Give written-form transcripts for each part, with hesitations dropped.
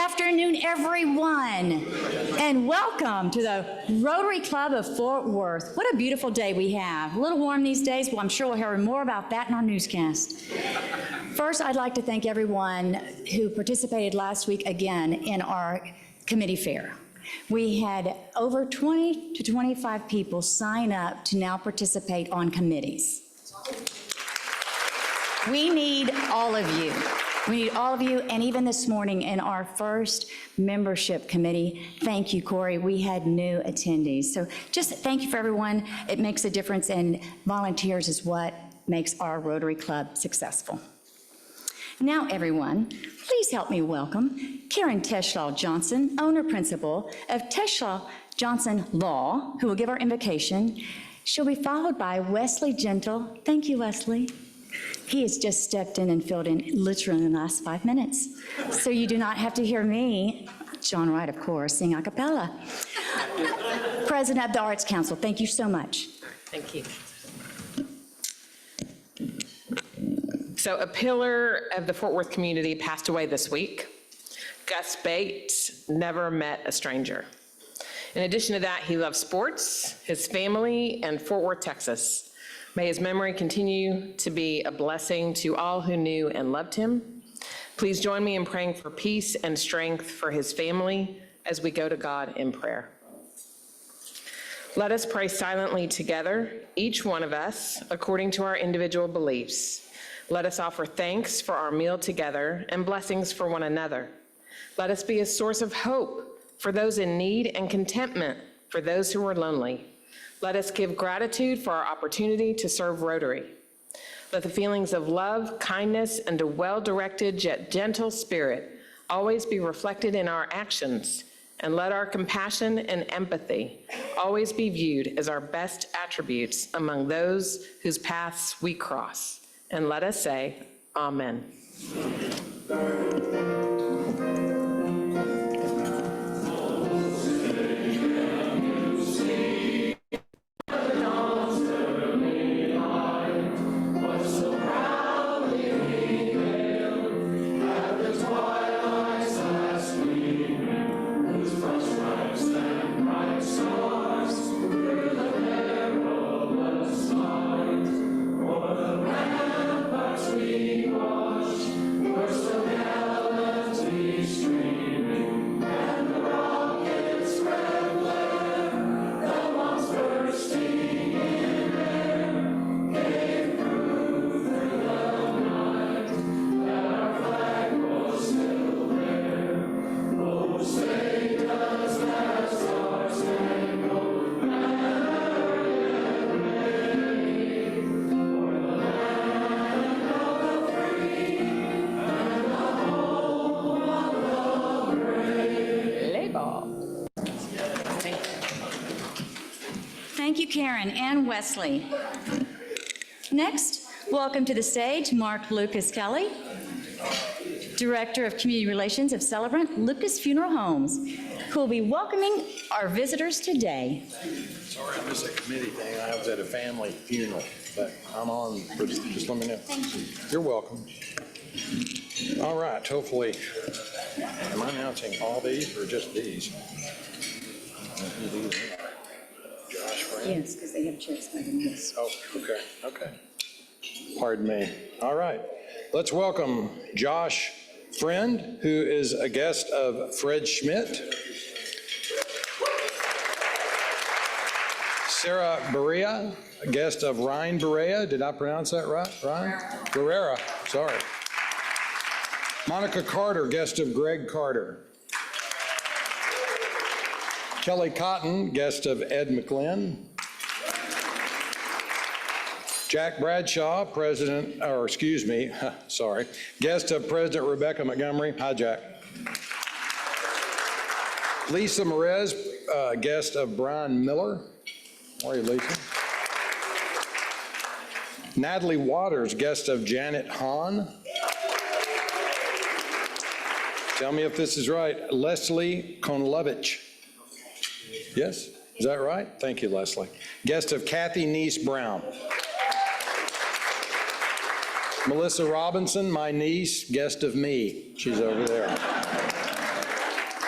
afternoon, everyone, and welcome to the Rotary Club of Fort Worth. What a beautiful day we have. A little warm these days, but I'm sure we'll hear more about that in our newscast. First, I'd like to thank everyone who participated last week again in our committee fair. We had over 20 to 25 people sign up to now participate on committees. We need all of you. We need all of you, and even this morning in our first membership committee, thank you, Corey, we had new attendees. So just thank you for everyone. It makes a difference, and volunteers is what makes our Rotary Club successful. Now, everyone, please help me welcome Karen Teshlaw Johnson, owner-principal of Teshlaw Johnson Law, who will give our invocation. She'll be followed by Wesley Gentle. Thank you, Wesley. He has just stepped in and filled in literally in the last 5 minutes. So you do not have to hear me, John Wright, of course, sing a cappella. President of the Arts Council, thank you so much. Thank you. So a pillar of the Fort Worth community passed away this week. Gus Bates never met a stranger. In addition to that, he loved sports, his family, and Fort Worth, Texas. May his memory continue to be a blessing to all who knew and loved him. Please join me in praying for peace and strength for his family as we go to God in prayer. Let us pray silently together, each one of us, according to our individual beliefs. Let us offer thanks for our meal together and blessings for one another. Let us be a source of hope for those in need and contentment for those who are lonely. Let us give gratitude for our opportunity to serve Rotary. Let the feelings of love, kindness, and a well-directed yet gentle spirit always be reflected in our actions, and let our compassion and empathy always be viewed as our best attributes among those whose paths we cross. And let us say, Amen. Thank you, Karen and Wesley. Next, welcome to the stage Mark Lucas Kelly, Director of Community Relations of Celebrant Lucas Funeral Homes, who will be welcoming our visitors today. Sorry I missed a committee thing. I was at a family funeral, but I'm on, just let me know. Thank you. You're welcome. All right, hopefully, am I announcing all these or just these? Josh, Frank? Yes, because they have chairs by them. Yes. Oh, okay. Pardon me. All right, let's welcome Josh Friend, who is a guest of Fred Schmidt. Sarah Barea, a guest of Ryan Barea. Did I pronounce that right? Ryan? Barrera, sorry. Monica Carter, guest of Greg Carter. Kelly Cotton, guest of Ed McLean. Jack Bradshaw, guest of President Rebecca Montgomery. Hi, Jack. Lisa Merez, guest of Brian Miller. How are you, Lisa? Natalie Waters, guest of Janet Hahn. Tell me if this is right. Leslie Konlovich. Yes? Is that right? Thank you, Leslie. Guest of Kathy Niece Brown. Melissa Robinson, my niece, guest of me. She's over there.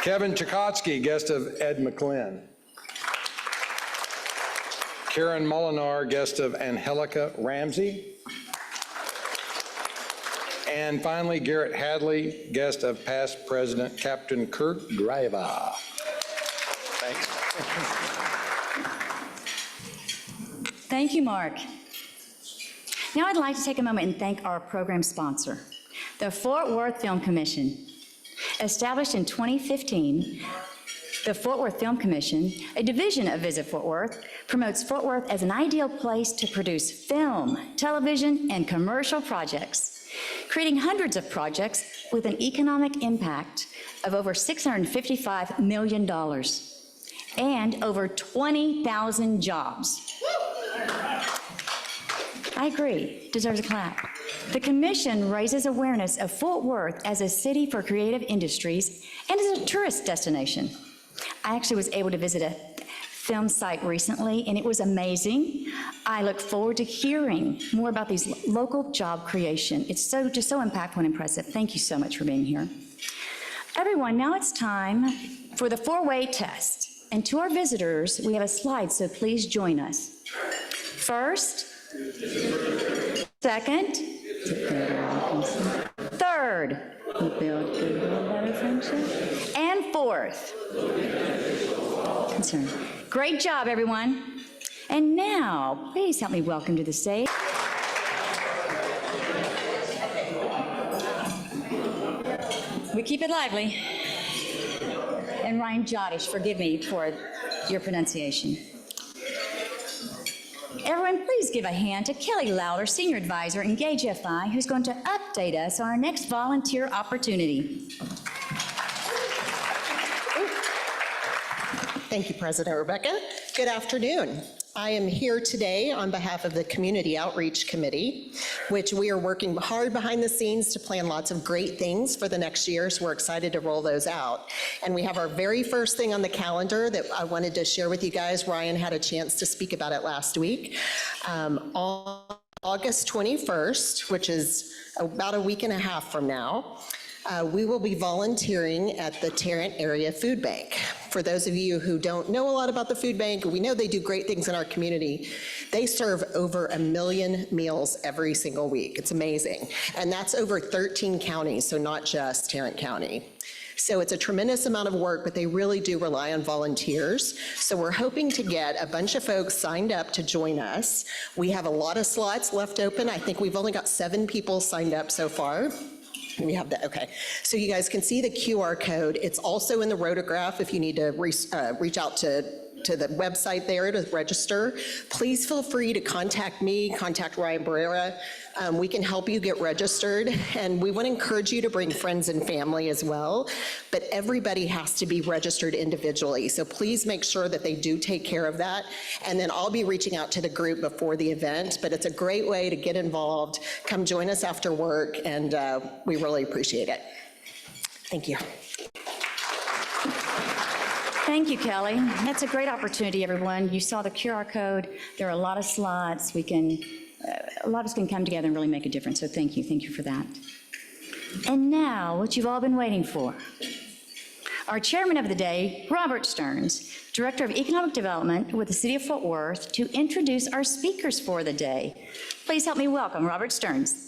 Kevin Chakotski, guest of Ed McLean. Karen Molinar, guest of Angelica Ramsey. And finally, Garrett Hadley, guest of past President Captain Kurt Driver. Thanks. Thank you, Mark. Now I'd like to take a moment and thank our program sponsor, the Fort Worth Film Commission. Established in 2015, the Fort Worth Film Commission, a division of Visit Fort Worth, promotes Fort Worth as an ideal place to produce film, television, and commercial projects, creating hundreds of projects with an economic impact of over $655 million and over 20,000 jobs. I agree, deserves a clap. The commission raises awareness of Fort Worth as a city for creative industries and as a tourist destination. I actually was able to visit a film site recently, and it was amazing. I look forward to hearing more about these local job creation. It's just so impactful and impressive. Thank you so much for being here. Everyone, now it's time for the four-way test. And to our visitors, we have a slide, so please join us. First, second, third, build good, better friendship, and fourth, concern. Great job, everyone. And now, please help me welcome to the stage. We keep it lively. And Ryan Jodish, forgive me for your pronunciation. Everyone, please give a hand to Kelly Lowder, Senior Advisor, Engage FI, who's going to update us on our next volunteer opportunity. Thank you, President Rebecca. Good afternoon. I am here today on behalf of the Community Outreach Committee, which we are working hard behind the scenes to plan lots of great things for the next year, so we're excited to roll those out. And we have our very first thing on the calendar that I wanted to share with you guys. Ryan had a chance to speak about it last week. On August 21st, which is about a week and a half from now, we will be volunteering at the Tarrant Area Food Bank. For those of you who don't know a lot about the food bank, we know they do great things in our community. They serve over 1 million meals every single week. It's amazing. And that's over 13 counties, so not just Tarrant County. So it's a tremendous amount of work, but they really do rely on volunteers. So we're hoping to get a bunch of folks signed up to join us. We have a lot of slots left open. I think we've only got 7 people signed up so far. We have that, okay. So you guys can see the QR code. It's also in the rotograph if you need to reach out to the website there to register. Please feel free to contact me, contact Ryan Barrera. We can help you get registered, and we want to encourage you to bring friends and family as well, but everybody has to be registered individually, so please make sure that they do take care of that, and then I'll be reaching out to the group before the event, but it's a great way to get involved. Come join us after work, and we really appreciate it. Thank you. Thank you, Kelly. That's a great opportunity, everyone. You saw the QR code. There are a lot of slots. A lot of us can come together and really make a difference, so thank you for that. And now, what you've all been waiting for. Our chairman of the day, Robert Stearns, Director of Economic Development with the City of Fort Worth, to introduce our speakers for the day. Please help me welcome Robert Stearns.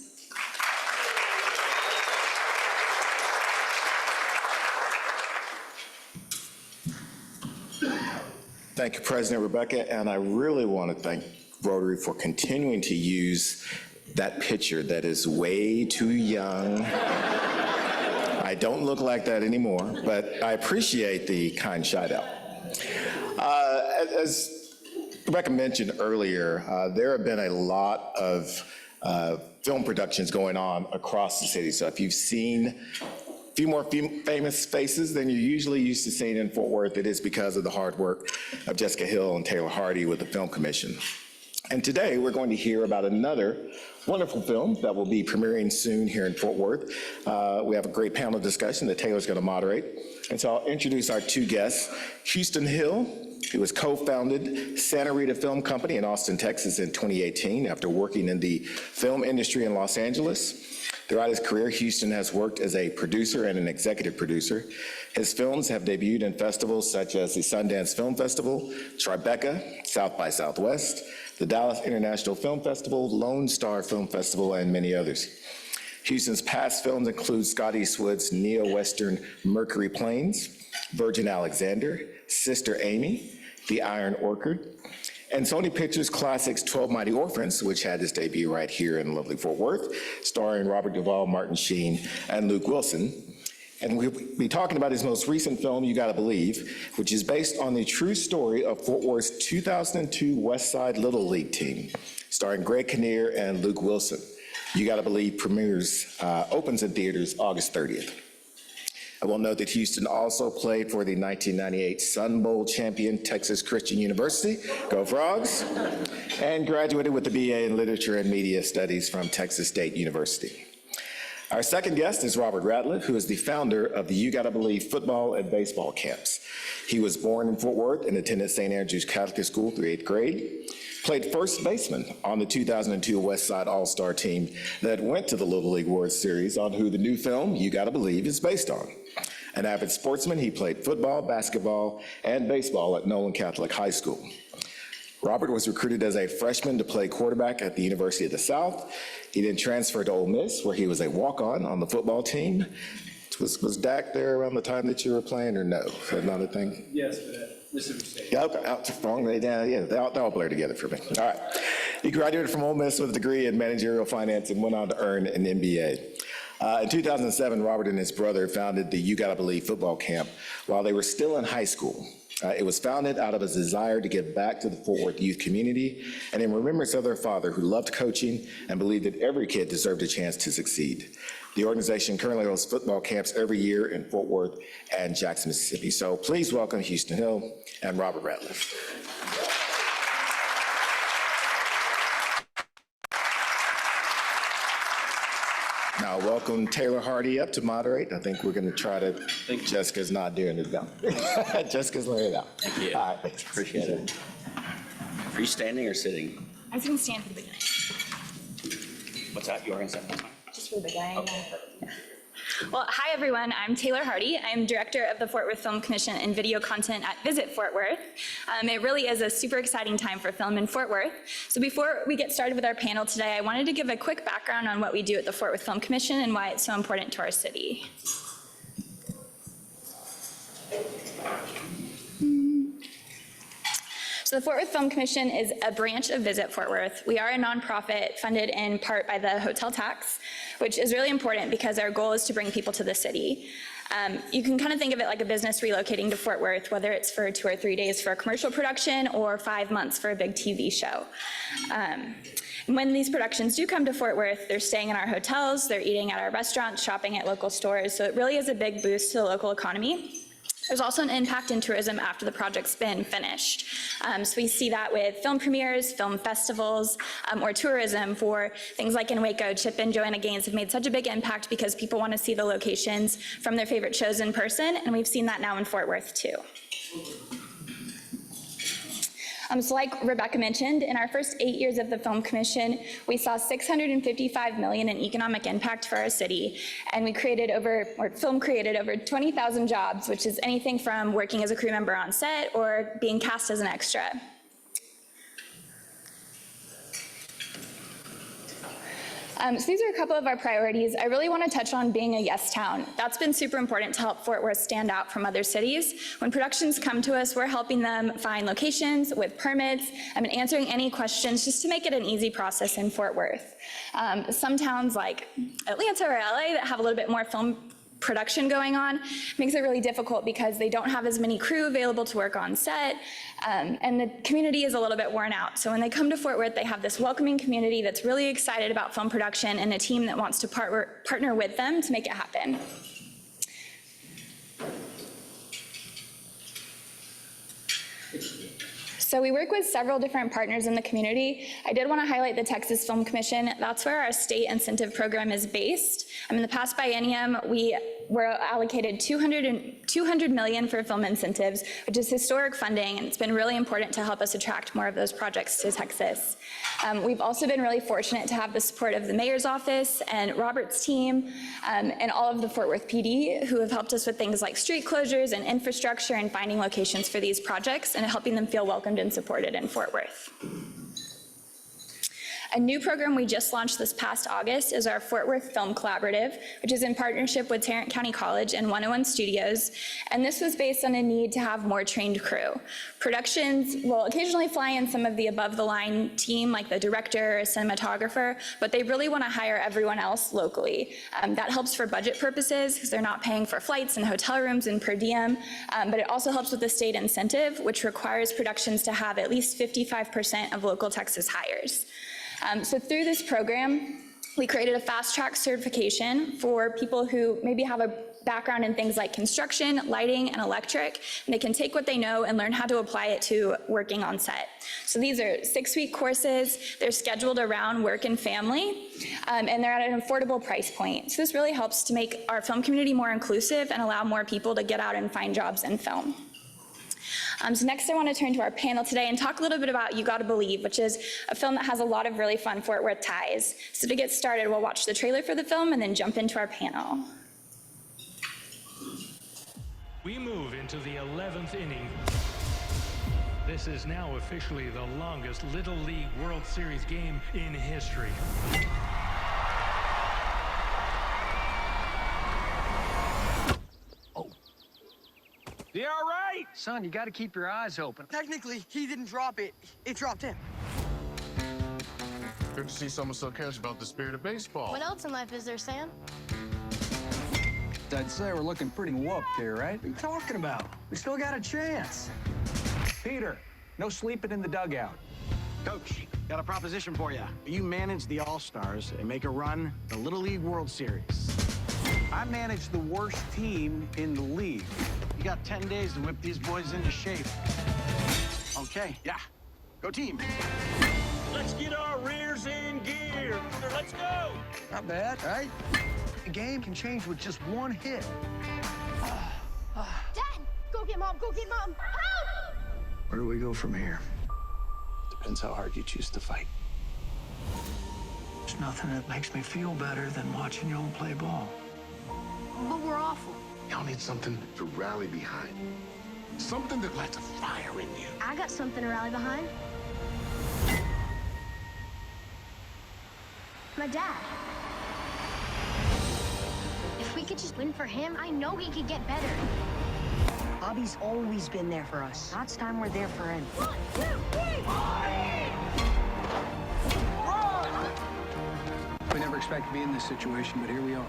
Thank you, President Rebecca, and I really want to thank Rotary for continuing to use that picture that is way too young. I don't look like that anymore, but I appreciate the kind shout out. As Rebecca mentioned earlier, there have been a lot of film productions going on across the city. So if you've seen a few more famous faces than you're usually used to seeing in Fort Worth, it is because of the hard work of Jessica Hill and Taylor Hardy with the Film Commission. And today we're going to hear about another wonderful film that will be premiering soon here in Fort Worth. We have a great panel discussion that Taylor's going to moderate. And so I'll introduce our 2 guests. Houston Hill, who has co-founded Santa Rita Film Company in Austin, Texas in 2018 after working in the film industry in Los Angeles. Throughout his career, Houston has worked as a producer and an executive producer. His films have debuted in festivals such as the Sundance Film Festival, Tribeca, South by Southwest, the Dallas International Film Festival, Lone Star Film Festival, and many others. Houston's past films include Scott Eastwood's neo-Western Mercury Plains, Virgin Alexander, Sister Amy, The Iron Orchard, and Sony Pictures Classics 12 Mighty Orphans, which had its debut right here in lovely Fort Worth, starring Robert Duvall, Martin Sheen, and Luke Wilson. And we'll be talking about his most recent film, You Gotta Believe, which is based on the true story of Fort Worth's 2002 West Side Little League team, starring Greg Kinnear and Luke Wilson. You Gotta Believe opens in theaters August 30th. I will note that Houston also played for the 1998 Sun Bowl champion Texas Christian University, go Frogs, and graduated with a BA in Literature and Media Studies from Texas State University. Our second guest is Robert Ratliff, who is the founder of the You Gotta Believe football and baseball camps. He was born in Fort Worth and attended St. Andrew's Catholic School through 8th grade. Played first baseman on the 2002 West Side All-Star team that went to the Little League World Series, on who the new film, You Gotta Believe, is based on. An avid sportsman, he played football, basketball, and baseball at Nolan Catholic High School. Robert was recruited as a freshman to play quarterback at the University of the South. He then transferred to Ole Miss, where he was a walk-on on the football team. Was Dak there around the time that you were playing, or no? Is that another thing? Yes, but at Mississippi State. Yeah, they all blur together for me. All right. He graduated from Ole Miss with a degree in managerial finance and went on to earn an MBA. In 2007, Robert and his brother founded the You Gotta Believe football camp while they were still in high school. It was founded out of a desire to give back to the Fort Worth youth community and in remembrance of their father, who loved coaching and believed that every kid deserved a chance to succeed. The organization currently hosts football camps every year in Fort Worth and Jackson, Mississippi. So please welcome Houston Hill and Robert Ratliff. Now, welcome Taylor Hardy up to moderate. I think we're going to try to, Jessica's not doing it now. Jessica's laying it out. Thank you. All right, thanks. Appreciate it. Are you standing or sitting? I was going to stand for the guy. What's that? You are going to stand? Just for the guy. Okay. Well, hi everyone, I'm Taylor Hardy. I'm director of the Fort Worth Film Commission and video content at Visit Fort Worth. It really is a super exciting time for film in Fort Worth. So before we get started with our panel today, I wanted to give a quick background on what we do at the Fort Worth Film Commission and why it's so important to our city. So the Fort Worth Film Commission is a branch of Visit Fort Worth. We are a nonprofit funded in part by the hotel tax, which is really important because our goal is to bring people to the city. You can kind of think of it like a business relocating to Fort Worth, whether it's for 2 or 3 days for a commercial production or 5 months for a big TV show. When these productions do come to Fort Worth, they're staying in our hotels, they're eating at our restaurants, shopping at local stores, so it really is a big boost to the local economy. There's also an impact in tourism after the project's been finished. So we see that with film premieres, film festivals, or tourism for things like in Waco. Chip and Joanna Gaines have made such a big impact because people want to see the locations from their favorite shows in person, and we've seen that now in Fort Worth too. So like Rebecca mentioned, in our first 8 years of the Film Commission, we saw $655 million in economic impact for our city, and film created over 20,000 jobs, which is anything from working as a crew member on set or being cast as an extra. So these are a couple of our priorities. I really want to touch on being a yes town. That's been super important to help Fort Worth stand out from other cities. When productions come to us, we're helping them find locations with permits and answering any questions just to make it an easy process in Fort Worth. Some towns like Atlanta or LA that have a little bit more film production going on makes it really difficult because they don't have as many crew available to work on set, and the community is a little bit worn out. So when they come to Fort Worth, they have this welcoming community that's really excited about film production and a team that wants to partner with them to make it happen. So we work with several different partners in the community. I did want to highlight the Texas Film Commission. That's where our state incentive program is based. In the past biennium, we we're allocated $200 million for film incentives, which is historic funding, and it's been really important to help us attract more of those projects to Texas. We've also been really fortunate to have the support of the mayor's office and Robert's team, and all of the Fort Worth PD, who have helped us with things like street closures and infrastructure and finding locations for these projects and helping them feel welcomed and supported in Fort Worth. A new program we just launched this past August is our Fort Worth Film Collaborative, which is in partnership with Tarrant County College and 101 Studios, and this was based on a need to have more trained crew. Productions will occasionally fly in some of the above-the-line team, like the director or cinematographer, but they really want to hire everyone else locally. That helps for budget purposes, because they're not paying for flights and hotel rooms and per diem, but it also helps with the state incentive, which requires productions to have at least 55% of local Texas hires. So through this program, we created a fast-track certification for people who maybe have a background in things like construction, lighting, and electric, and they can take what they know and learn how to apply it to working on set. So these are 6-week courses, they're scheduled around work and family, and they're at an affordable price point. So this really helps to make our film community more inclusive and allow more people to get out and find jobs in film. So next I want to turn to our panel today and talk a little bit about You Gotta Believe, which is a film that has a lot of really fun Fort Worth ties. So to get started, we'll watch the trailer for the film and then jump into our panel. We move into the 11th inning. This is now officially the longest Little League World Series game in history. You all right? Son, you got to keep your eyes open. Technically, he didn't drop it. It dropped him. Good to see someone so cares about the spirit of baseball. What else in life is there, Sam? I'd say we're looking pretty whooped here, right? What are you talking about? We still got a chance. Peter, no sleeping in the dugout. Coach, got a proposition for you. You manage the All-Stars and make a run the Little League World Series. I manage the worst team in the league. You got 10 days to whip these boys into shape. Okay, yeah. Go team. Let's get our rears in gear. Let's go. Not bad, right? The game can change with just one hit. Dad, go get Mom, go get Mom. Help! Where do we go from here? Depends how hard you choose to fight. There's nothing that makes me feel better than watching y'all play ball. But we're awful. Y'all need something to rally behind. Something that lights a fire in you. I got something to rally behind. My dad. If we could just win for him, I know he could get better. Bobby's always been there for us. Now it's time we're there for him. 1, 2, 3, Bobby! We never expected to be in this situation, but here we are.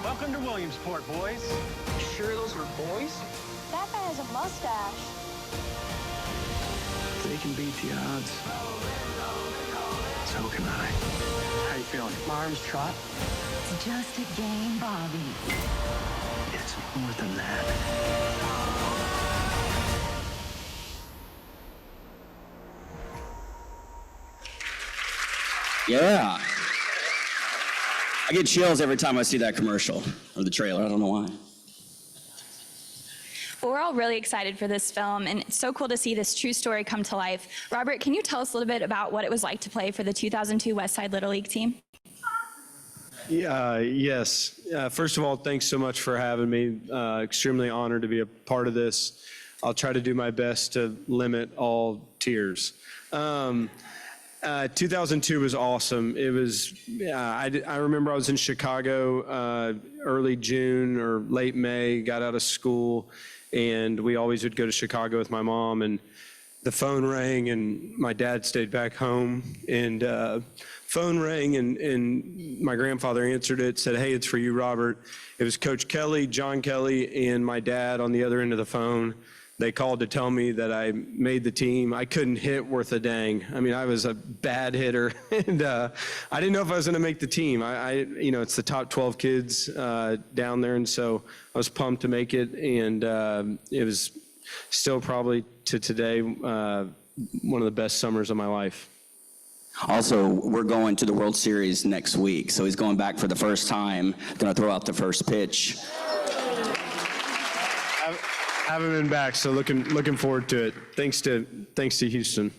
Welcome to Williamsport, boys. You sure those were boys? That guy has a mustache. They can beat the odds. So can I. How you feeling? My arm's shot. It's just a game, Bobby. It's more than that. Yeah. I get chills every time I see that commercial or the trailer. I don't know why. Well, we're all really excited for this film, and it's so cool to see this true story come to life. Robert, can you tell us a little bit about what it was like to play for the 2002 West Side Little League team? Yes. First of all, thanks so much for having me. Extremely honored to be a part of this. I'll try to do my best to limit all tears. 2002 was awesome. It was, I remember I was in Chicago early June or late May, got out of school, and we always would go to Chicago with my mom, and the phone rang, and my dad stayed back home, and phone rang, and my grandfather answered it, said, "Hey, it's for you, Robert." It was Coach Kelly, John Kelly, and my dad on the other end of the phone. They called to tell me that I made the team. I couldn't hit worth a dang. I mean, I was a bad hitter, and I didn't know if I was going to make the team. You know, it's the top 12 kids down there, and so I was pumped to make it, and it was still probably to today one of the best summers of my life. Also, we're going to the World Series next week, so he's going back for the first time, going to throw out the first pitch. Haven't been back, so looking forward to it. Thanks to Houston.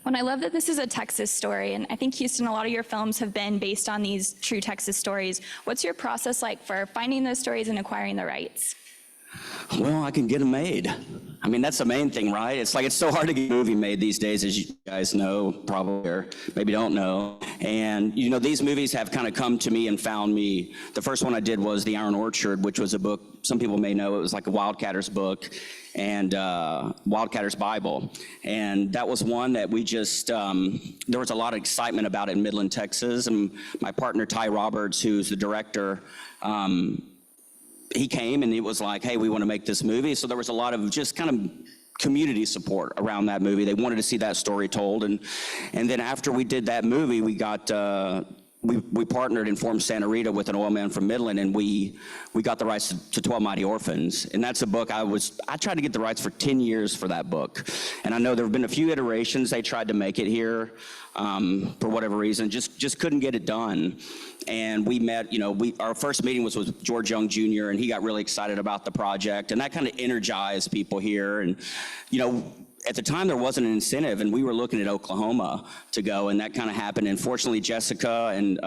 Well, I love that this is a Texas story, and I think, Houston, a lot of your films have been based on these true Texas stories. What's your process like for finding those stories and acquiring the rights? Well, I can get them made. I mean, that's the main thing, right? It's so hard to get a movie made these days, as you guys know, probably, or maybe don't know. And, these movies have kind of come to me and found me. The first one I did was The Iron Orchard, which was a book, some people may know, it was like a Wildcatter's book and Wildcatter's Bible. And that was one that we just, there was a lot of excitement about it in Midland, Texas. And my partner, Ty Roberts, who's the director, he came and it was like, hey, we want to make this movie. So there was a lot of just kind of community support around that movie. They wanted to see that story told. And then after we did that movie, we got, we partnered and formed Santa Rita with an oil man from Midland, and we got the rights to 12 Mighty Orphans. And that's a book I tried to get the rights for 10 years for that book. And I know there have been a few iterations. They tried to make it here for whatever reason, just couldn't get it done. And we met, our first meeting was with George Young Jr., and he got really excited about the project, and that kind of energized people here. And, at the time, there wasn't an incentive, and we were looking at Oklahoma to go, and that kind of happened. And fortunately, Jessica and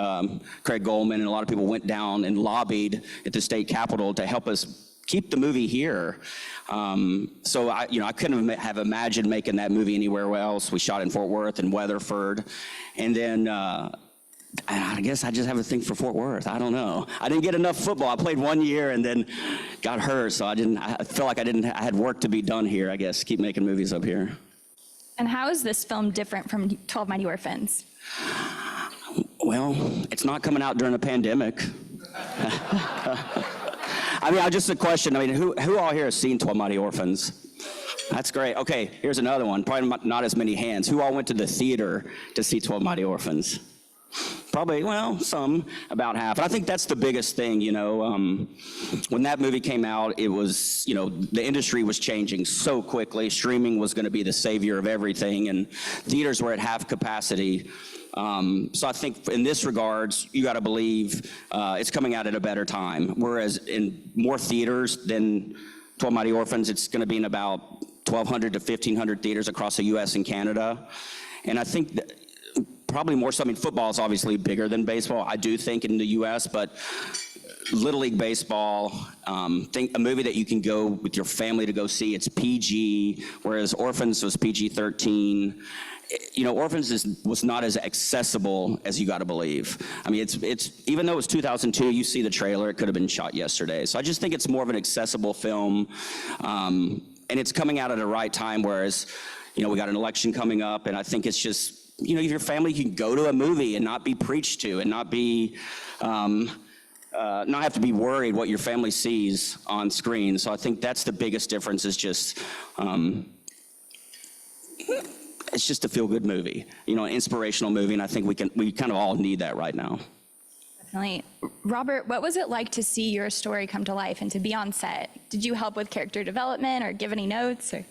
Craig Goldman and a lot of people went down and lobbied at the state capitol to help us keep the movie here. So I couldn't have imagined making that movie anywhere else. We shot in Fort Worth and Weatherford, and then I guess I just have a thing for Fort Worth. I don't know. I didn't get enough football. I played 1 year and then got hurt, so I feel like I had work to be done here, I guess, keep making movies up here. And how is this film different from 12 Mighty Orphans? Well, it's not coming out during a pandemic. I mean, just a question. I mean, who all here has seen 12 Mighty Orphans? That's great. Okay, here's another one. Probably not as many hands. Who all went to the theater to see 12 Mighty Orphans? Probably, well, some, about half. And I think that's the biggest thing, when that movie came out, it was, the industry was changing so quickly. Streaming was going to be the savior of everything, and theaters were at half capacity. So I think in this regards, you got to believe it's coming out at a better time. Whereas in more theaters than 12 Mighty Orphans, it's going to be in about 1,200 to 1,500 theaters across the U.S. and Canada. And I think that probably more so, I mean, football is obviously bigger than baseball, I do think, in the U.S., but Little League Baseball, think a movie that you can go with your family to go see, it's PG, whereas Orphans was PG-13. Orphans was not as accessible as you got to believe. I mean, it's even though it was 2002, you see the trailer, it could have been shot yesterday. So I just think it's more of an accessible film, and it's coming out at the right time, whereas, we got an election coming up, and I think it's just, if your family can go to a movie and not be preached to and not be, not have to be worried what your family sees on screen. So I think that's the biggest difference, is just, it's just a feel-good movie, an inspirational movie, and I think we kind of all need that right now. Definitely. Robert, what was it like to see your story come to life and to be on set? Did you help with character development or give any notes? Or?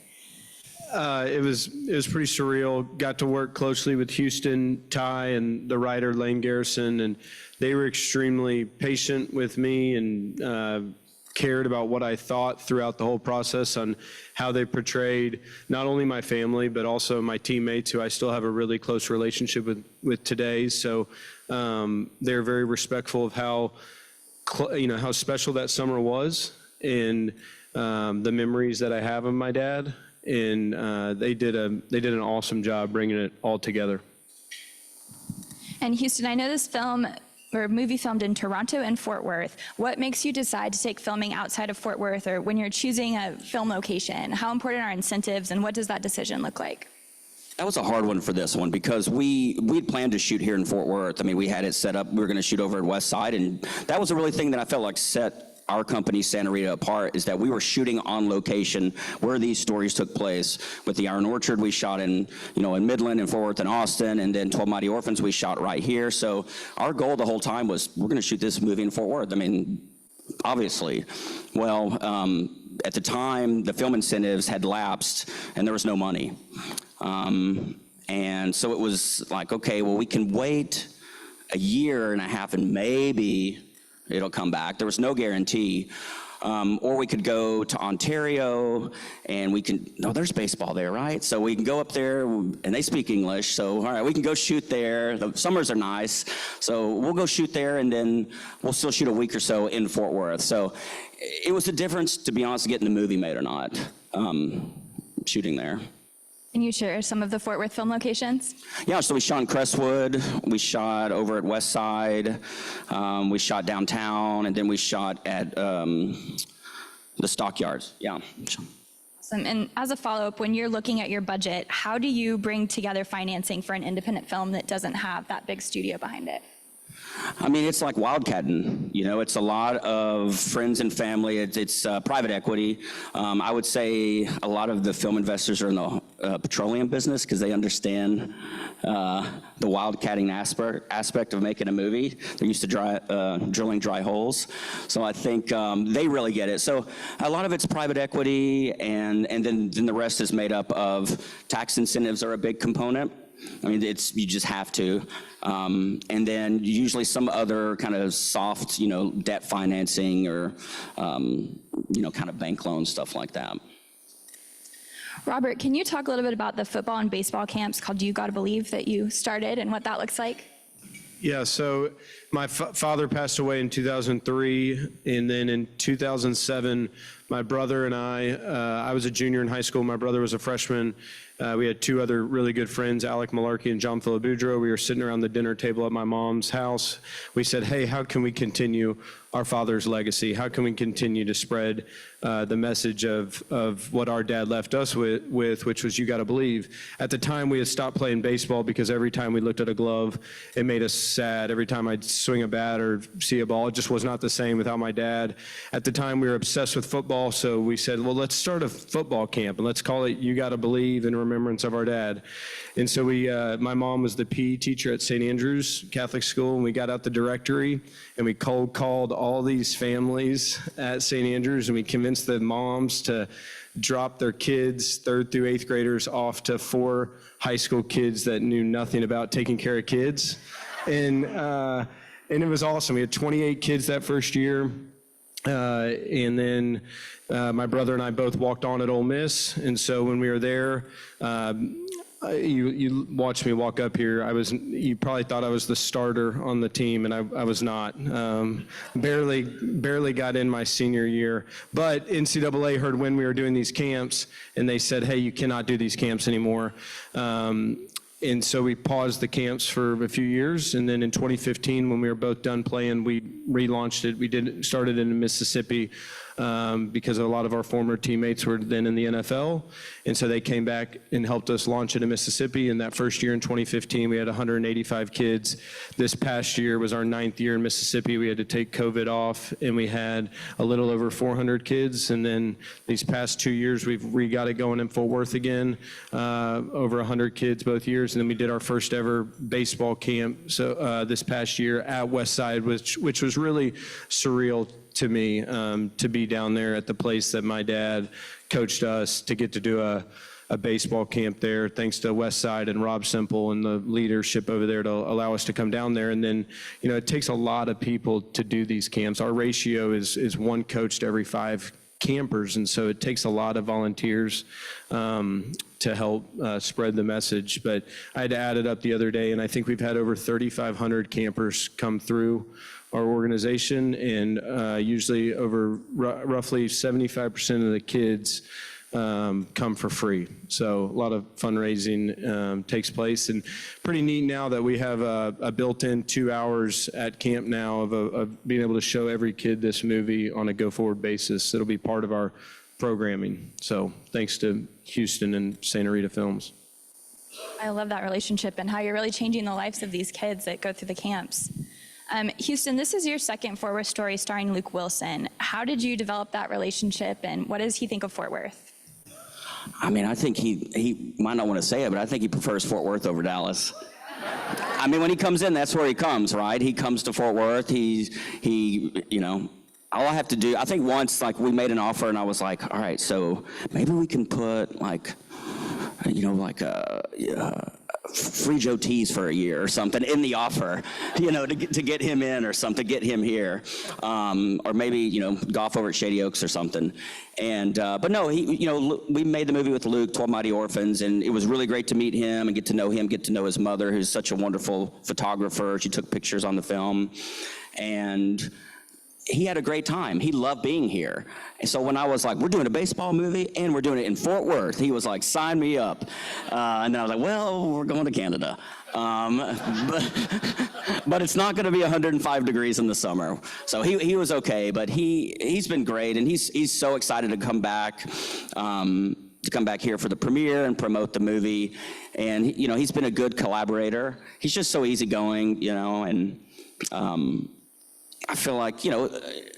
It was pretty surreal. Got to work closely with Houston, Ty, and the writer Lane Garrison, and they were extremely patient with me and cared about what I thought throughout the whole process on how they portrayed not only my family, but also my teammates, who I still have a really close relationship with today. So they're very respectful of how special that summer was, and the memories that I have of my dad. And they did an awesome job bringing it all together. And Houston, I know this film or movie filmed in Toronto and Fort Worth. What makes you decide to take filming outside of Fort Worth, or when you're choosing a film location? How important are incentives, and what does that decision look like? That was a hard one for this one, because we'd planned to shoot here in Fort Worth. I mean, we had it set up. We were going to shoot over at West Side, and that was the really thing that I felt like set our company, Santa Rita, apart, is that we were shooting on location where these stories took place. With The Iron Orchard, we shot in Midland and Fort Worth and Austin, and then 12 Mighty Orphans, we shot right here. So our goal the whole time was, we're going to shoot this movie in Fort Worth. I mean, obviously. Well, at the time, the film incentives had lapsed, and there was no money. And so it was like, okay, well, we can wait a year and a half and maybe it'll come back. There was no guarantee. Or we could go to Ontario and we can, no, there's baseball there, right? So we can go up there and they speak English. So, all right, we can go shoot there. The summers are nice. So we'll go shoot there and then we'll still shoot a week or so in Fort Worth. So it was a difference, to be honest, getting the movie made or not, shooting there. Can you share some of the Fort Worth film locations? Yeah, so we shot in Crestwood, we shot over at West Side, we shot downtown, and then we shot at the Stockyards, yeah. Awesome. And as a follow-up, when you're looking at your budget, how do you bring together financing for an independent film that doesn't have that big studio behind it? I mean, it's like wildcatting, you know, it's a lot of friends and family, it's private equity. I would say a lot of the film investors are in the petroleum business because they understand the wildcatting aspect of making a movie. They're used to drilling dry holes. So I think they really get it. So a lot of it's private equity, and then the rest is made up of tax incentives are a big component. I mean, you just have to. And then usually some other kind of soft, you know, debt financing or, you know, kind of bank loans, stuff like that. Robert, can you talk a little bit about the football and baseball camps called You Gotta Believe that you started and what that looks like? Yeah, so my father passed away in 2003, and then in 2007, my brother and I was a junior in high school, my brother was a freshman. We had two other really good friends, Alec Malarkey and John Philip Boudreau. We were sitting around the dinner table at my mom's house. We said, hey, how can we continue our father's legacy? How can we continue to spread the message of what our dad left us with, which was you gotta believe. At the time, we had stopped playing baseball because every time we looked at a glove, it made us sad. Every time I'd swing a bat or see a ball, it just was not the same without my dad. At the time, we were obsessed with football, so we said, well, let's start a football camp, and let's call it You Gotta Believe in remembrance of our dad. And so my mom was the PE teacher at St. Andrew's Catholic School, and we got out the directory, and we cold called all these families at St. Andrew's, and we convinced the moms to drop their kids, 3rd through 8th graders, off to 4 high school kids that knew nothing about taking care of kids. And it was awesome. We had 28 kids that first year. And then my brother and I both walked on at Ole Miss. And so when we were there, you watched me walk up here. You probably thought I was the starter on the team, and I was not. Barely got in my senior year. But NCAA heard when we were doing these camps, and they said, hey, you cannot do these camps anymore. And so we paused the camps for a few years, and then in 2015, when we were both done playing, we relaunched it. Started in Mississippi because a lot of our former teammates were then in the NFL, and so they came back and helped us launch it in Mississippi. And that first year in 2015, we had 185 kids. This past year was our 9th year in Mississippi. We had to take COVID off, and we had a little over 400 kids. And then these past 2 years, we got it going in Fort Worth again, over 100 kids both years. And then we did our first ever baseball camp this past year at Westside, which was really surreal to me, to be down there at the place that my dad coached us, to get to do a baseball camp there, thanks to Westside and Rob Semple and the leadership over there to allow us to come down there. And then, you know, it takes a lot of people to do these camps. Our ratio is 1 coach to every 5 campers, and so it takes a lot of volunteers to help spread the message. But I had to add it up the other day, and I think we've had over 3,500 campers come through our organization, and usually over roughly 75% of the kids come for free. So a lot of fundraising takes place, and pretty neat now that we have a built-in 2 hours at camp now of being able to show every kid this movie on a go-forward basis. It'll be part of our programming. So thanks to Houston and Santa Rita Films. I love that relationship and how you're really changing the lives of these kids that go through the camps. Houston, this is your second Fort Worth story starring Luke Wilson. How did you develop that relationship, and what does he think of Fort Worth? I mean, I think he might not want to say it, but I think he prefers Fort Worth over Dallas. I mean, when he comes in, that's where he comes, right? He comes to Fort Worth. He, you know, all I have to do, I think once, like, we made an offer, and I was like, all right, so maybe we can put, like, you know, like free Joe Tees for a year or something in the offer, to get him in or something, get him here. Or maybe, golf over at Shady Oaks or something. And, but no, we made the movie with Luke, 12 Mighty Orphans, and it was really great to meet him and get to know him, get to know his mother, who's such a wonderful photographer. She took pictures on the film. And he had a great time. He loved being here. And so when I was like, we're doing a baseball movie and we're doing it in Fort Worth, he was like, sign me up. And then I was like, well, we're going to Canada. But it's not going to be 105 degrees in the summer. So he was okay, but he's been great, and he's so excited to come back. Here for the premiere and promote the movie. And, he's been a good collaborator. He's just so easygoing, and I feel like,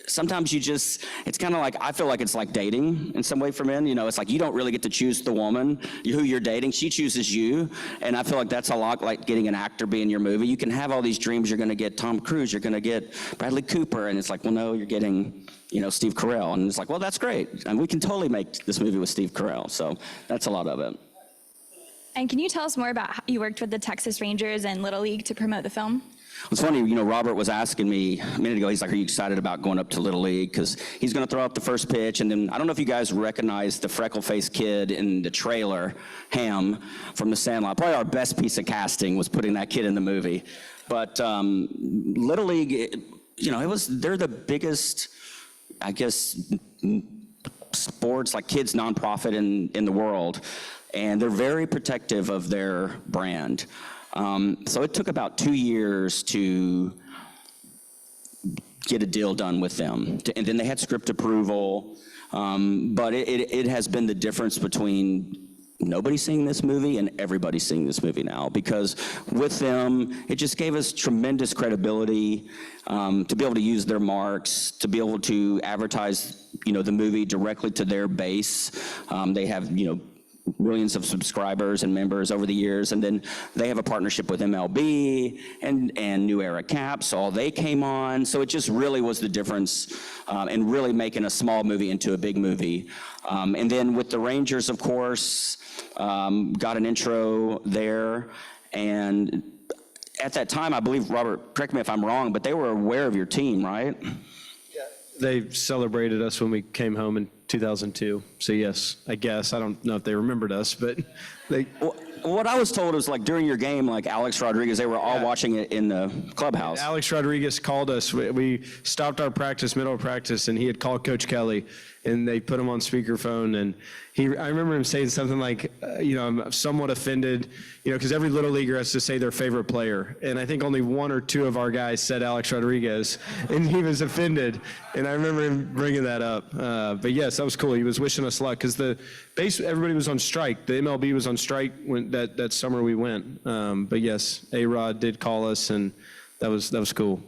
sometimes it's kind of like, I feel like it's like dating in some way for men. It's like you don't really get to choose the woman who you're dating. She chooses you. And I feel like that's a lot like getting an actor be in your movie. You can have all these dreams. You're going to get Tom Cruise. You're going to get Bradley Cooper. And it's like, well, no, you're getting, Steve Carell. And it's like, well, that's great. And we can totally make this movie with Steve Carell. So that's a lot of it. And can you tell us more about how you worked with the Texas Rangers and Little League to promote the film? It's funny, Robert was asking me a minute ago, he's like, are you excited about going up to Little League? Because he's going to throw out the first pitch, and then I don't know if you guys recognize the freckle-faced kid in the trailer, Ham, from The Sandlot. Probably our best piece of casting was putting that kid in the movie. But Little League, they're the biggest, I guess, sports, like kids nonprofit in the world, and they're very protective of their brand. So it took about 2 years to get a deal done with them. And then they had script approval. But it has been the difference between nobody seeing this movie and everybody seeing this movie now. Because with them, it just gave us tremendous credibility to be able to use their marks, to be able to advertise, the movie directly to their base. They have, millions of subscribers and members over the years, and then they have a partnership with MLB and New Era Caps, so all they came on, so it just really was the difference in really making a small movie into a big movie. And then with the Rangers, of course, got an intro there, and at that time, I believe, Robert, correct me if I'm wrong, but they were aware of your team, right? They celebrated us when we came home in 2002. So yes, I guess. I don't know if they remembered us, but they... What I was told was like during your game, like Alex Rodriguez, they were all watching it in the clubhouse. Alex Rodriguez called us. We stopped our practice, middle of practice, and he had called Coach Kelly, and they put him on speakerphone. And I remember him saying something like, I'm somewhat offended, because every Little Leaguer has to say their favorite player. And I think only 1 or 2 of our guys said Alex Rodriguez, and he was offended. And I remember him bringing that up. But yes, that was cool. He was wishing us luck, because everybody was on strike. The MLB was on strike when that summer we went. But yes, A-Rod did call us, and that was cool.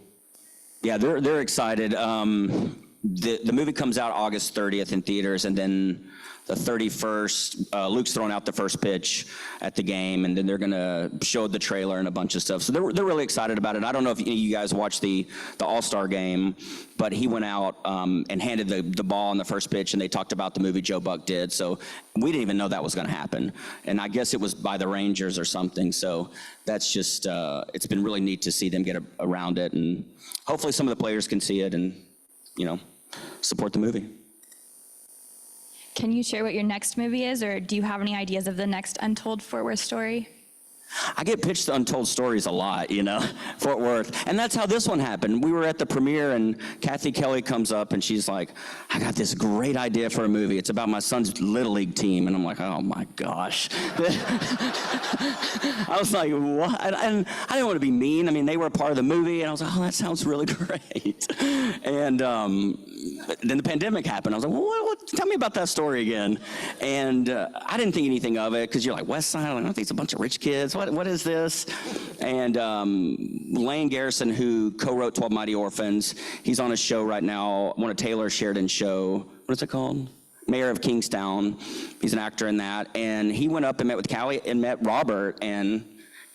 Yeah, they're excited. The movie comes out August 30th in theaters, and then the 31st, Luke's throwing out the first pitch at the game, and then they're going to show the trailer and a bunch of stuff. So they're really excited about it. I don't know if you guys watched the All-Star game, but he went out and handed the ball on the first pitch, and they talked about the movie Joe Buck did. So we didn't even know that was going to happen. And I guess it was by the Rangers or something. So that's just, it's been really neat to see them get around it. And hopefully some of the players can see it and, support the movie. Can you share what your next movie is, or do you have any ideas of the next untold Fort Worth story? I get pitched untold stories a lot, Fort Worth. And that's how this one happened. We were at the premiere, and Kathy Kelly comes up, and she's like, I got this great idea for a movie. It's about my son's Little League team. And I'm like, oh, my gosh. I was like, what? And I didn't want to be mean. I mean, they were a part of the movie, and I was like, oh, that sounds really great. And then the pandemic happened. I was like, well, what? Tell me about that story again. And I didn't think anything of it, because you're like, West Side, I think it's a bunch of rich kids. What is this? And Lane Garrison, who co-wrote 12 Mighty Orphans, he's on a show right now, one of Taylor Sheridan's show. What is it called? Mayor of Kingstown. He's an actor in that. And he went up and met with Callie and met Robert. And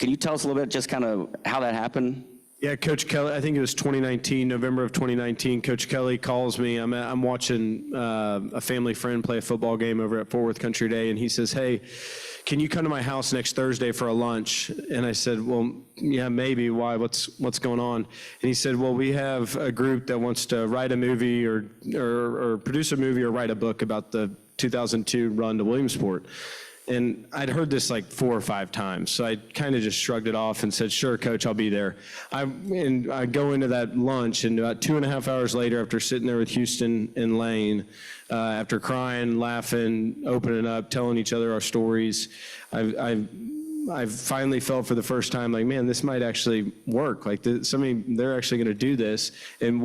can you tell us a little bit just kind of how that happened? Yeah, Coach Kelly, I think it was 2019, November of 2019, Coach Kelly calls me. I'm watching a family friend play a football game over at Fort Worth Country Day, and he says, hey, can you come to my house next Thursday for a lunch? And I said, well, yeah, maybe. Why? What's going on? And he said, well, we have a group that wants to write a movie or produce a movie or write a book about the 2002 run to Williamsport. And I'd heard this like 4 or 5 times, so I kind of just shrugged it off and said, sure, Coach, I'll be there. I go into that lunch, and about 2.5 hours later, after sitting there with Houston and Lane, after crying, laughing, opening up, telling each other our stories, I finally felt for the first time like, man, this might actually work. Like they're actually going to do this, and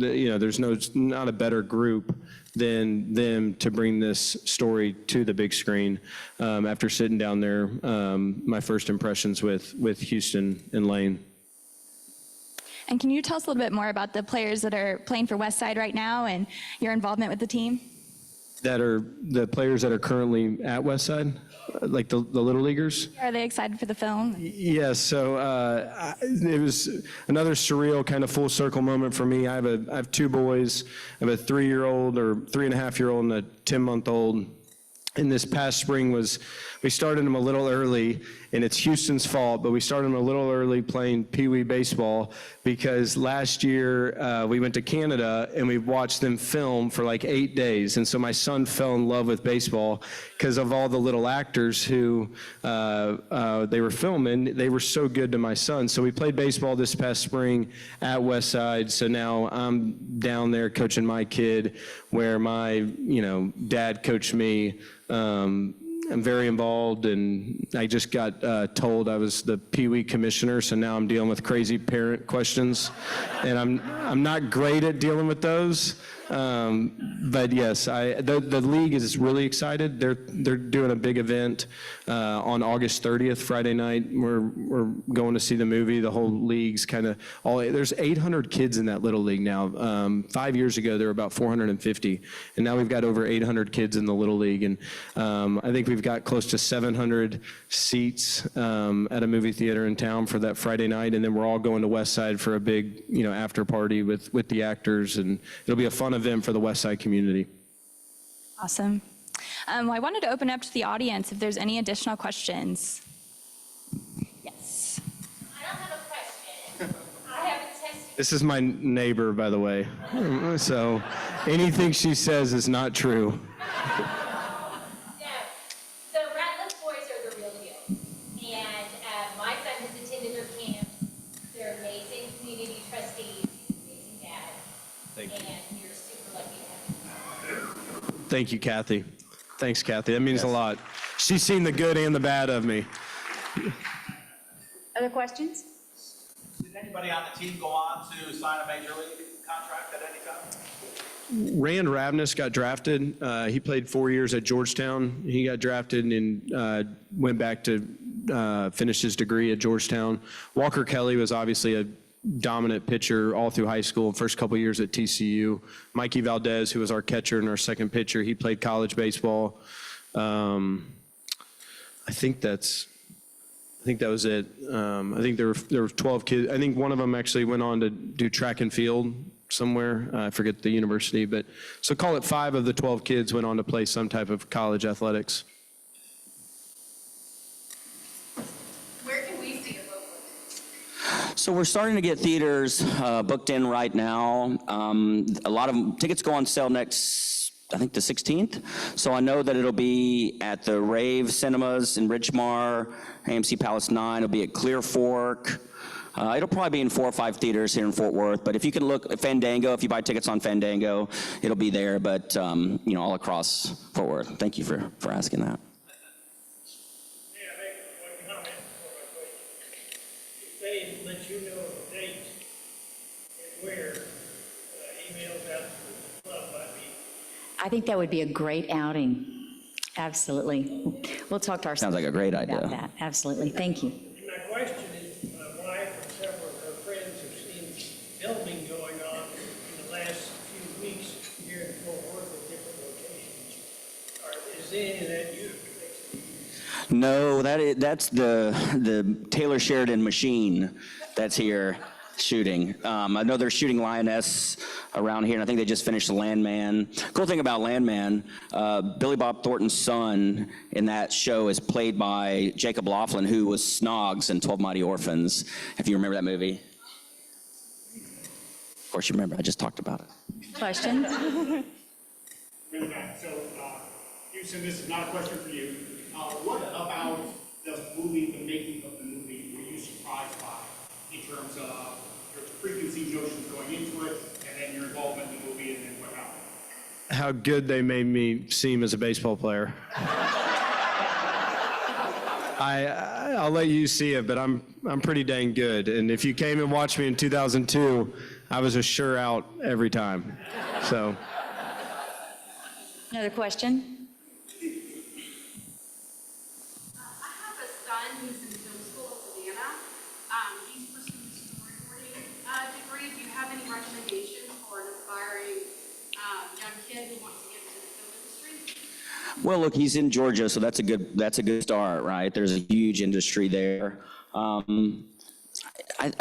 there's not a better group than them to bring this story to the big screen. After sitting down there, my first impressions with Houston and Lane. And can you tell us a little bit more about the players that are playing for Westside right now and your involvement with the team? That are the players that are currently at Westside, like the Little Leaguers? Are they excited for the film? Yes, so it was another surreal kind of full circle moment for me. I have 2 boys. I have a 3-year-old or 3.5-year-old and a 10-month-old. And this past spring we started them a little early, and it's Houston's fault, but we started them a little early playing Pee Wee baseball because last year we went to Canada and we watched them film for like 8 days. And so my son fell in love with baseball because of all the little actors who they were filming. They were so good to my son. So we played baseball this past spring at Westside. So now I'm down there coaching my kid where my dad coached me. I'm very involved, and I just got told I was the Pee Wee commissioner, so now I'm dealing with crazy parent questions, and I'm not great at dealing with those. But yes, the league is really excited. They're doing a big event on August 30th, Friday night. We're going to see the movie. The whole league's kind of there's 800 kids in that little league now. 5 years ago, there were about 450, and now we've got over 800 kids in the little league. And I think we've got close to 700 seats at a movie theater in town for that Friday night, and then we're all going to Westside for a big after party with the actors, and it'll be a fun event for the Westside community. Awesome. Well, I wanted to open up to the audience if there's any additional questions. Yes. I don't have a question. I have a test. This is my neighbor, by the way, so anything she says is not true. The Ratliff boys are the real deal. And my son has attended their camp. They're amazing community trustees, amazing dad. Thank you. And you're super lucky to have them. Thank you, Kathy. Thanks, Kathy. That means a lot. She's seen the good and the bad of me. Other questions? Did anybody on the team go on to sign a major league contract at any time? Rand Ravnus got drafted. He played 4 years at Georgetown. He got drafted and went back to finish his degree at Georgetown. Walker Kelly was obviously a dominant pitcher all through high school, first couple years at TCU. Mikey Valdez, who was our catcher and our second pitcher, he played college baseball. I think that was it. I think there were 12 kids. I think one of them actually went on to do track and field somewhere. I forget the university, but so call it 5 of the 12 kids went on to play some type of college athletics. Where can we see it locally? So we're starting to get theaters booked in right now. A lot of tickets go on sale next, I think, the 16th. So I know that it'll be at the Rave Cinemas in Ridgemar, AMC Palace 9. It'll be at Clear Fork. It'll probably be in 4 or 5 theaters here in Fort Worth. But if you can look at Fandango, if you buy tickets on Fandango, it'll be there. But all across Fort Worth. Thank you for asking that. Let you know the date and where emails out to the club might be. I think that would be a great outing. Absolutely. We'll talk to our. Sounds like a great about idea. that. Absolutely. Thank you. And my question is, my wife and several of her friends have seen filming going on in the last few weeks here in Fort Worth at different locations. Is any of that you? No, that's the Taylor Sheridan machine that's here. shooting. I know they're shooting Lioness around here, and I think they just finished Landman. Cool thing about Landman, Billy Bob Thornton's son in that show is played by Jacob Laughlin, who was Snogs in 12 Mighty Orphans, if you remember that movie. Of course you remember, I just talked about it. Questions? So, Houston, this is not a question for you. What about the movie, the making of the movie, were you surprised by in terms of your preconceived notions going into it, and then your involvement in the movie, and then what happened? How good they made me seem as a baseball player. I'll let you see it, but I'm pretty dang good. And if you came and watched me in 2002, I was a sure out every time. So. Another question? I have a son who's in film school in Savannah. He's pursuing a storyboarding degree. Do you have any recommendations for an aspiring young kid who wants to get into the film industry? Well, look, he's in Georgia, so that's a good start, right? There's a huge industry there. I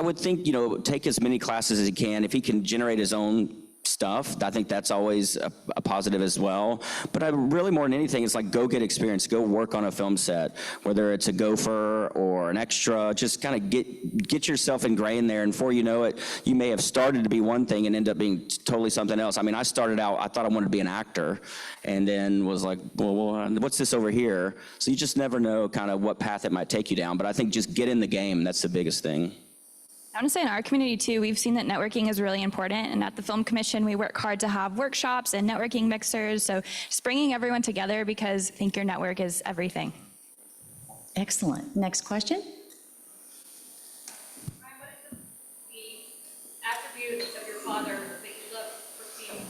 would think, take as many classes as he can. If he can generate his own stuff, I think that's always a positive as well. But really more than anything, it's like go get experience, go work on a film set, whether it's a gopher or an extra, just kind of get yourself ingrained there. And before you know it, you may have started to be one thing and end up being totally something else. I mean, I started out, I thought I wanted to be an actor, and then was like, well, what's this over here? So you just never know kind of what path it might take you down. But I think just get in the game, that's the biggest thing. I want to say in our community too, we've seen that networking is really important, and at the Film Commission, we work hard to have workshops and networking mixers, so just bringing everyone together, because I think your network is everything. Excellent. Next question? What is the attributes of your father that you love for seeing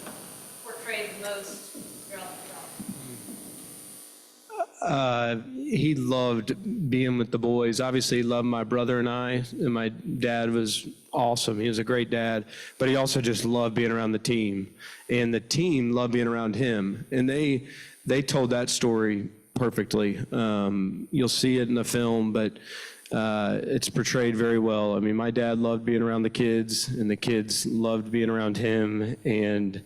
portrayed most throughout the film? He loved being with the boys. Obviously, he loved my brother and I, and my dad was awesome. He was a great dad, but he also just loved being around the team, and the team loved being around him, and they told that story perfectly. You'll see it in the film, but it's portrayed very well. I mean, my dad loved being around the kids, and the kids loved being around him, and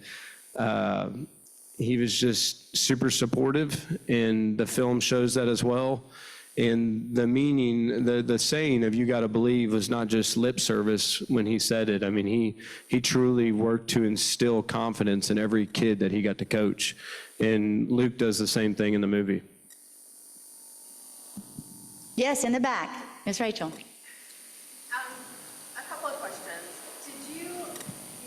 he was just super supportive, and the film shows that as well. And the meaning, the saying of "you got to believe" was not just lip service when he said it. I mean, he truly worked to instill confidence in every kid that he got to coach. And Luke does the same thing in the movie. Yes, in the back. Ms. Rachel. A couple of questions. Did you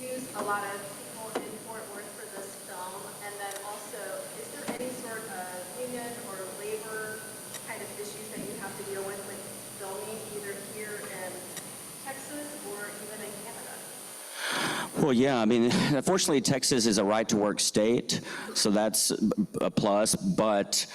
use a lot of people in Fort Worth for this film? And then also, is there any sort of union or labor kind of issues that you have to deal with filming either here in Texas or even in Canada? Well, yeah, I mean, unfortunately, Texas is a right-to-work state, so that's a plus. But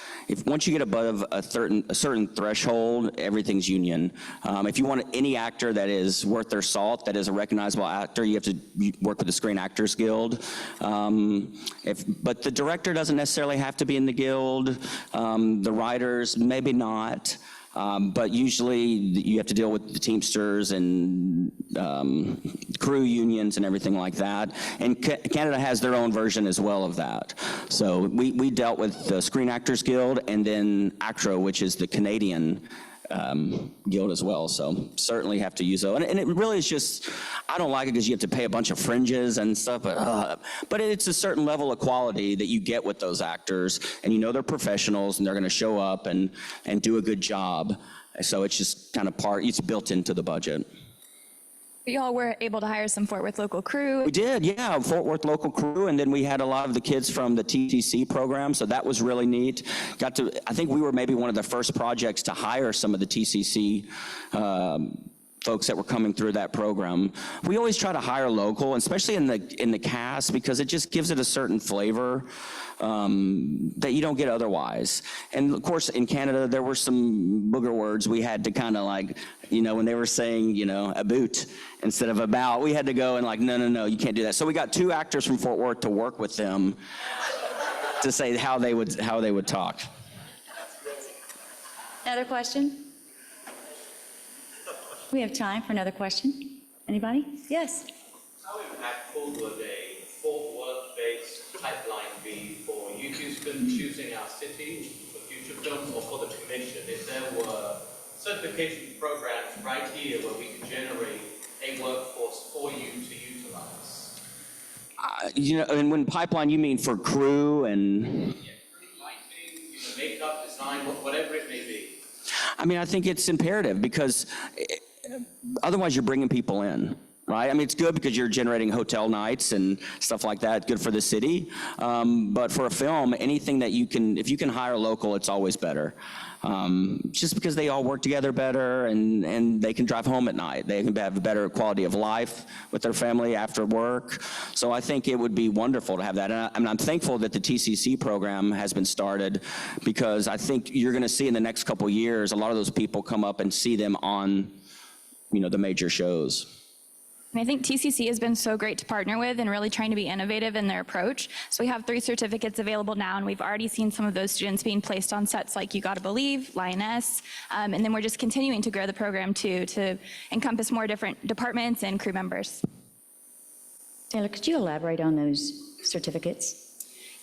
once you get above a certain threshold, everything's union. If you want any actor that is worth their salt, that is a recognizable actor, you have to work with the Screen Actors Guild. But the director doesn't necessarily have to be in the guild. The writers, maybe not. But usually you have to deal with the Teamsters and crew unions and everything like that. And Canada has their own version as well of that. So we dealt with the Screen Actors Guild and then ACTRA, which is the Canadian guild as well. So certainly have to use those. And it really is just, I don't like it because you have to pay a bunch of fringes and stuff, but it's a certain level of quality that you get with those actors, and you know they're professionals and they're going to show up and do a good job. So it's just kind of it's built into the budget. But y'all were able to hire some Fort Worth local crew. We did, yeah, Fort Worth local crew, and then we had a lot of the kids from the TTC program, so that was really neat. I think we were maybe one of the first projects to hire some of the TCC folks that were coming through that program. We always try to hire local, especially in the cast, because it just gives it a certain flavor that you don't get otherwise. And of course, in Canada, there were some booger words we had to kind of like, when they were saying, a boot instead of about, we had to go and like, no, you can't do that. So we got 2 actors from Fort Worth to work with them to say how they would talk. Another question? We have time for another question. Anybody? Yes. How impactful would a Fort Worth-based pipeline be for YouTube's been choosing our city for future films or for the commission if there were certification programs right here where we could generate a workforce for you to utilize? And when pipeline, you mean for crew and? Lighting, makeup, design, whatever it may be. I mean, I think it's imperative because otherwise you're bringing people in, right? I mean, it's good because you're generating hotel nights and stuff like that, good for the city. But for a film, anything that if you can hire local, it's always better. Just because they all work together better and they can drive home at night. They can have a better quality of life with their family after work. So I think it would be wonderful to have that. And I'm thankful that the TCC program has been started because I think you're gonna see in the next couple of years, a lot of those people come up and see them on, the major shows. And I think TCC has been so great to partner with and really trying to be innovative in their approach. So we have 3 certificates available now, and we've already seen some of those students being placed on sets like You Gotta Believe, Lioness, and then we're just continuing to grow the program too, to encompass more different departments and crew members. Taylor, could you elaborate on those certificates?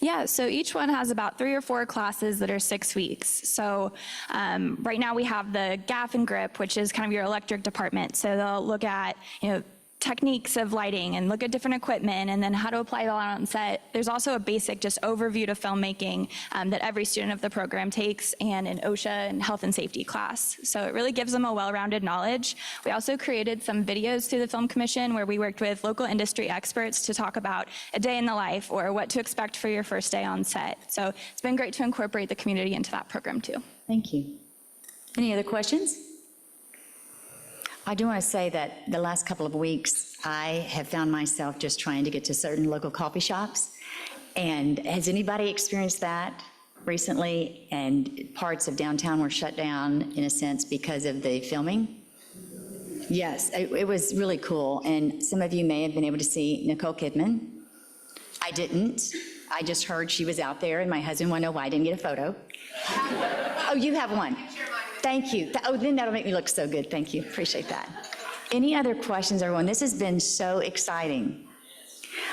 Yeah, so each one has about 3 or 4 classes that are 6 weeks. So right now we have the gaff and grip, which is kind of your electric department. So they'll look at, techniques of lighting and look at different equipment and then how to apply that on set. There's also a basic just overview to filmmaking that every student of the program takes, and an OSHA and health and safety class. So it really gives them a well-rounded knowledge. We also created some videos through the Film Commission where we worked with local industry experts to talk about a day in the life or what to expect for your first day on set. So it's been great to incorporate the community into that program too. Thank you. Any other questions? I do want to say that the last couple of weeks, I have found myself just trying to get to certain local coffee shops. And has anybody experienced that recently? And parts of downtown were shut down, in a sense, because of the filming? Yes, it was really cool. And some of you may have been able to see Nicole Kidman. I didn't. I just heard she was out there, and my husband wanted to know why I didn't get a photo. Oh, you have one. Thank you. Oh, then that'll make me look so good. Thank you. Appreciate that. Any other questions, everyone? This has been so exciting.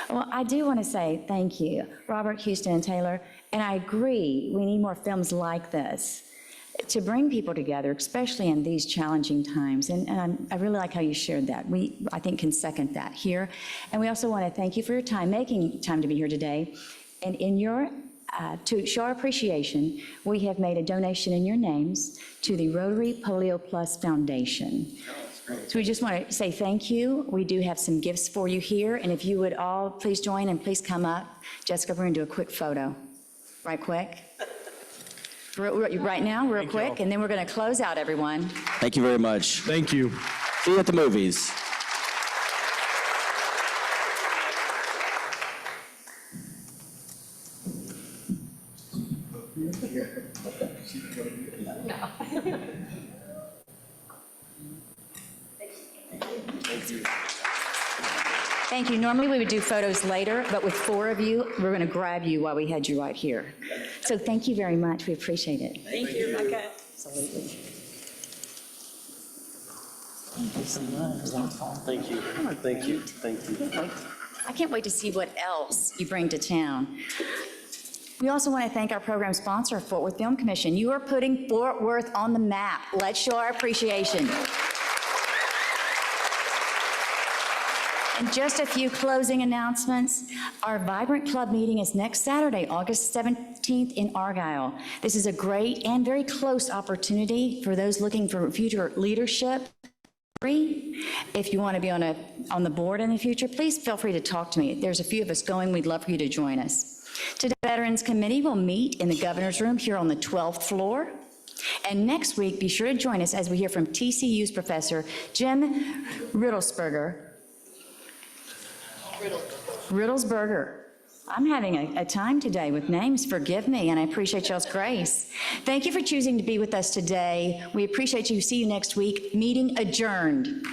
Well, I do want to say thank you, Robert, Houston, and Taylor. And I agree, we need more films like this to bring people together, especially in these challenging times. And I really like how you shared that. I think, can second that here. And we also want to thank you for your time, making time to be here today. And in your to show our appreciation, we have made a donation in your names to the Rotary Polio Plus Foundation. So we just want to say thank you. We do have some gifts for you here, and if you would all please join and please come up. Jessica, we're going to do a quick photo. Right quick? Right now, real quick, and then we're going to close out, everyone. Thank you very much. Thank you. See you at the movies. Thank you. Normally, we would do photos later, but with 4 of you, we're going to grab you while we had you right here. So thank you very much. We appreciate it. Thank you, Rebecca. Absolutely. Thank you so much. Thank you. Thank you. Thank you. I can't wait to see what else you bring to town. We also want to thank our program sponsor, Fort Worth Film Commission. You are putting Fort Worth on the map. Let's show our appreciation. And just a few closing announcements. Our Vibrant Club meeting is next Saturday, August 17th in Argyle. This is a great and very close opportunity for those looking for future leadership. If you want to be on the board in the future, please feel free to talk to me. There's a few of us going. We'd love for you to join us. Today, the Veterans Committee will meet in the Governor's Room here on the 12th floor. And next week, be sure to join us as we hear from TCU's Professor Jim Riddlesberger. I'm having a time today with names, forgive me, and I appreciate y'all's grace. Thank you for choosing to be with us today. We appreciate you. See you next week. Meeting adjourned.